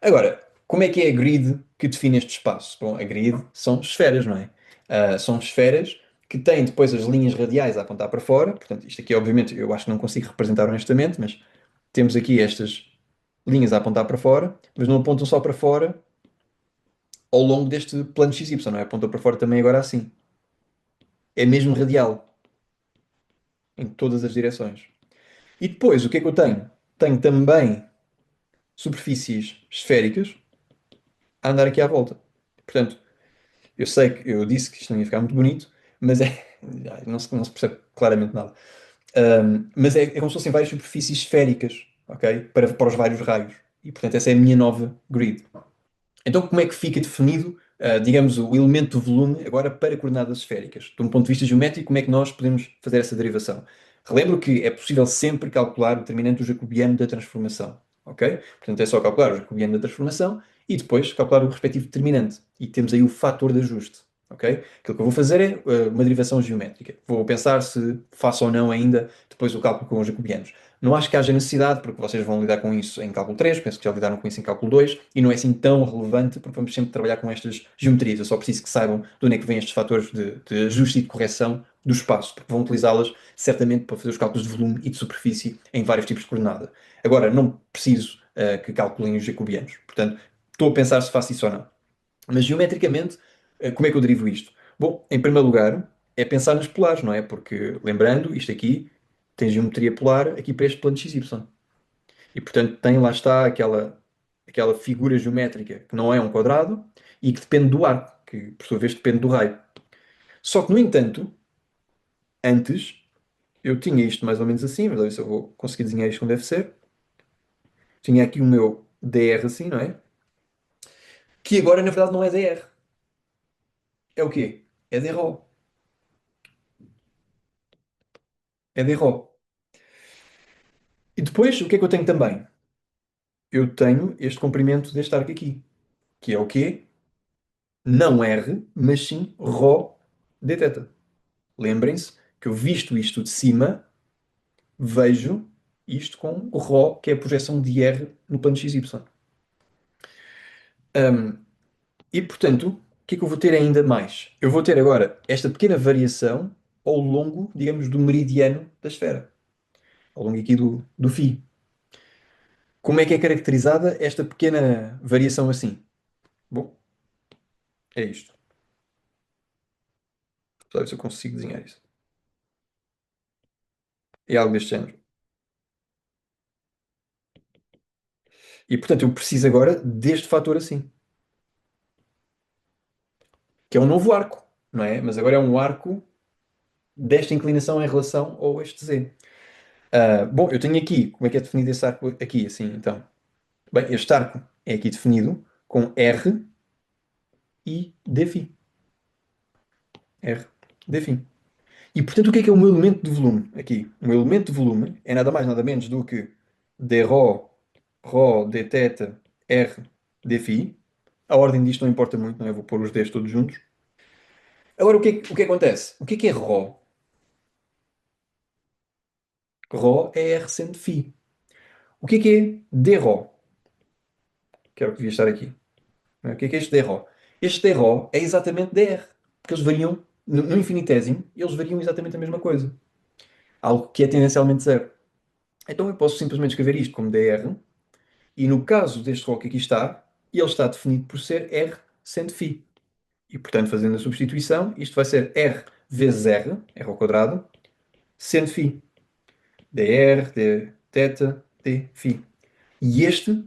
Agora, como é que é a grid que define este espaço? Bom, a grid são esferas, não é? São esferas que têm depois as linhas radiais a apontar para fora. Portanto, isto aqui, obviamente, eu acho que não consigo representar honestamente, mas temos aqui estas linhas a apontar para fora, mas não apontam só para fora ao longo deste plano XY, não é? Apontam para fora também agora assim. É mesmo radial, em todas as direções. E depois, o que é que eu tenho? Tenho também superfícies esféricas a andar aqui à volta. Portanto, eu sei que eu disse que isto não ia ficar muito bonito, mas é. Não se percebe claramente nada. Mas é como se fossem várias superfícies esféricas, ok? Para os vários raios. E portanto, essa é a minha nova grid. Então, como é que fica definido, digamos, o elemento do volume agora para coordenadas esféricas? De um ponto de vista geométrico, como é que nós podemos fazer essa derivação? Relembro que é possível sempre calcular o determinante do jacobiano da transformação, ok? Portanto, é só calcular o jacobiano da transformação e depois calcular o respectivo determinante. E temos aí o fator de ajuste, ok? Aquilo que eu vou fazer é uma derivação geométrica. Vou pensar se faço ou não ainda depois o cálculo com os jacobianos. Não acho que haja necessidade, porque vocês vão lidar com isso em cálculo 3, penso que já lidaram com isso em cálculo 2, e não é assim tão relevante, porque vamos sempre trabalhar com estas geometrias. Eu só preciso que saibam de onde é que vêm estes fatores de ajuste e de correção do espaço, porque vão utilizá-las certamente para fazer os cálculos de volume e de superfície em vários tipos de coordenada. Agora, não preciso que calculem os jacobianos. Portanto, estou a pensar se faço isso ou não. Mas geometricamente, como é que eu derivo isto? Bom, em primeiro lugar, é pensar nas polares, não é? Porque, lembrando, isto aqui tem geometria polar aqui para este plano XY. E, portanto, tem lá está aquela figura geométrica que não é um quadrado e que depende do arco, que por sua vez depende do raio. Só que, no entanto, antes eu tinha isto mais ou menos assim, mas olha se eu vou conseguir desenhar isto como deve ser. Tinha aqui o meu dr assim, não é? Que agora na verdade não é dr. É o quê? É dρ. É dρ. E depois, o que é que eu tenho também? Eu tenho este comprimento deste arco aqui, que é o quê? Não R, mas sim ρ dθ. Lembrem-se que eu visto isto de cima, vejo isto com o ρ, que é a projeção de R no plano XY. Um, e, portanto, o que é que eu vou ter ainda mais? Eu vou ter agora esta pequena variação ao longo, digamos, do meridiano da esfera, ao longo aqui do φ. Como é que é caracterizada esta pequena variação assim? Bom, é isto. Só ver se eu consigo desenhar isso. É algo deste género. E, portanto, eu preciso agora deste fator assim, que é um novo arco, não é? Mas agora é um arco desta inclinação em relação ao eixo Z. Bom, eu tenho aqui, como é que é definido esse arco aqui, assim, então? Bem, este arco é aqui definido com R e dφ. R, dφ. E, portanto, o que é o meu elemento de volume aqui? O meu elemento de volume é nada mais, nada menos do que dρ, ρ, dθ, R, dφ. A ordem disto não importa muito, não é? Vou pôr os Ds todos juntos. Agora, o que acontece? O que é ρ? Rho é R seno de φ. O que é dρ? Que era o que devia estar aqui. Não é? O que é este dρ? Este dρ é exatamente dr, porque eles variam, no infinitésimo, eles variam exatamente a mesma coisa. Algo que é tendencialmente zero. Então eu posso simplesmente escrever isto como dr, e no caso deste rho que aqui está, ele está definido por ser R seno de φ. E portanto, fazendo a substituição, isto vai ser R vezes R ao quadrado, seno de φ. dr, dθ, dφ. E este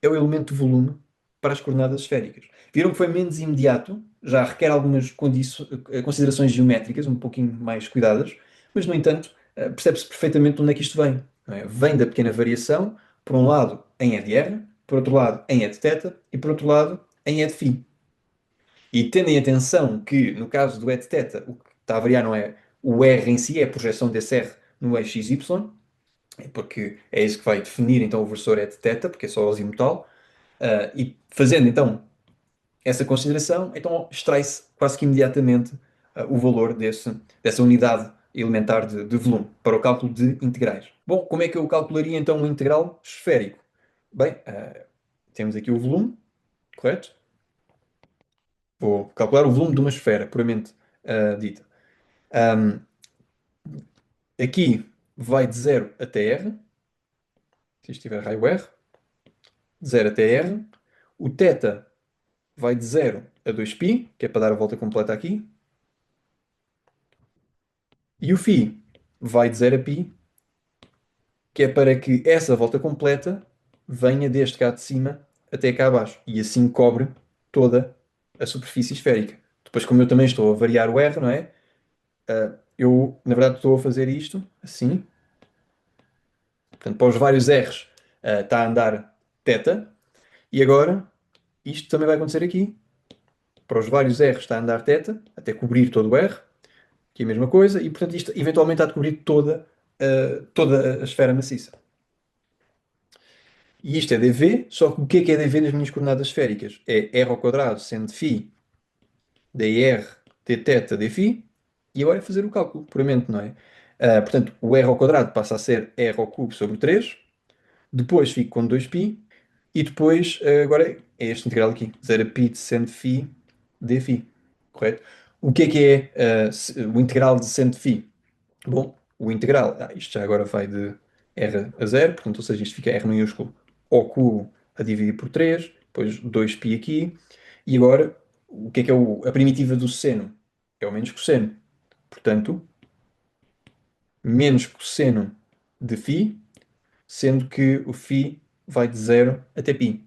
é o elemento de volume para as coordenadas esféricas. Viram que foi menos imediato, já requer algumas considerações geométricas um pouquinho mais cuidadas, mas, no entanto, percebe-se perfeitamente de onde é que isto vem. Não é? Vem da pequena variação, por um lado em E de R, por outro lado em E de θ e por outro lado em E de φ. E tendo em atenção que, no caso do E de θ, o que está a variar não é o R em si, é a projeção desse R no eixo XY, porque é isso que vai definir então o versor E de θ, porque é só azimutal. E fazendo então essa consideração, então extrai-se quase que imediatamente o valor dessa unidade elementar de volume para o cálculo de integrais. Bom, como é que eu calcularia então um integral esférico? Bem, temos aqui o volume, correto? Vou calcular o volume de uma esfera, puramente dita. Ahm, aqui vai de 0 até R, se isto tiver raio R, de 0 até R. O θ vai de 0 a 2π, que é para dar a volta completa aqui. E o φ vai de 0 a π, que é para que essa volta completa venha desde cá de cima até cá abaixo. E assim cobre toda a superfície esférica. Depois, como eu também estou a variar o R, não é? Eu, na verdade, estou a fazer isto assim. Portanto, para os vários R's está a andar θ. E agora, isto também vai acontecer aqui. Para os vários R's está a andar θ, até cobrir todo o R. Aqui a mesma coisa. E, portanto, isto eventualmente há de cobrir toda a esfera maciça. E isto é dv, só que o que é dv nas minhas coordenadas esféricas? É r ao quadrado seno de φ dr dθ dφ. E agora é fazer o cálculo, puramente, não é? Portanto, o r ao quadrado passa a ser r ao cubo sobre 3. Depois fico com 2π. E depois, agora é este integral aqui. 0π de seno de φ dφ. Correto? O que é o integral de seno de φ? Bom, o integral, isto já agora vai de R a 0, portanto, ou seja, isto fica R maiúsculo ao cubo a dividir por 3, depois 2π aqui, e agora, o que é a primitiva do seno? É o menos cosseno. Portanto, menos cosseno de φ, sendo que o φ vai de 0 até π.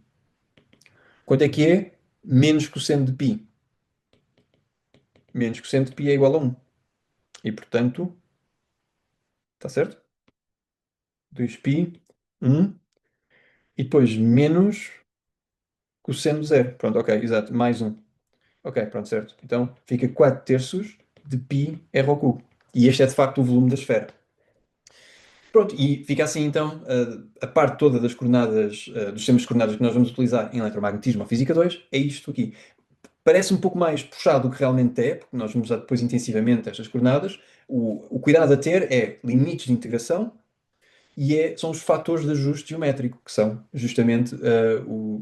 Quanto é que é menos cosseno de π? Menos cosseno de π é igual a 1. E, portanto, está certo? 2π, 1, e depois menos cosseno de 0. Pronto, ok, exato, mais 1. Ok, pronto, certo. Então fica 4 terços de π r ao cubo. E este é de facto o volume da esfera. Pronto, e fica assim então a parte toda das coordenadas, dos sistemas de coordenadas que nós vamos utilizar em eletromagnetismo ou física 2, é isto aqui. Parece um pouco mais puxado do que realmente é, porque nós vamos usar depois intensivamente estas coordenadas. O cuidado a ter é limites de integração e são os fatores de ajuste geométrico, que são justamente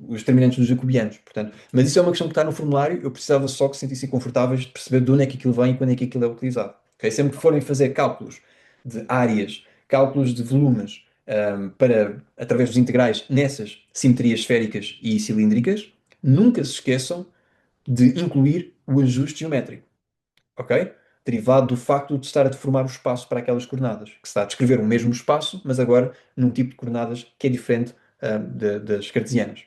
os determinantes dos jacobianos. Portanto, mas isso é uma questão que está no formulário, eu precisava só que se sentissem confortáveis de perceber de onde é que aquilo vem e quando é que aquilo é utilizado. Ok? Sempre que forem fazer cálculos de áreas, cálculos de volumes, através dos integrais nessas simetrias esféricas e cilíndricas, nunca se esqueçam de incluir o ajuste geométrico. Ok? Derivado do facto de estar a deformar o espaço para aquelas coordenadas, que se está a descrever o mesmo espaço, mas agora num tipo de coordenadas que é diferente das cartesianas.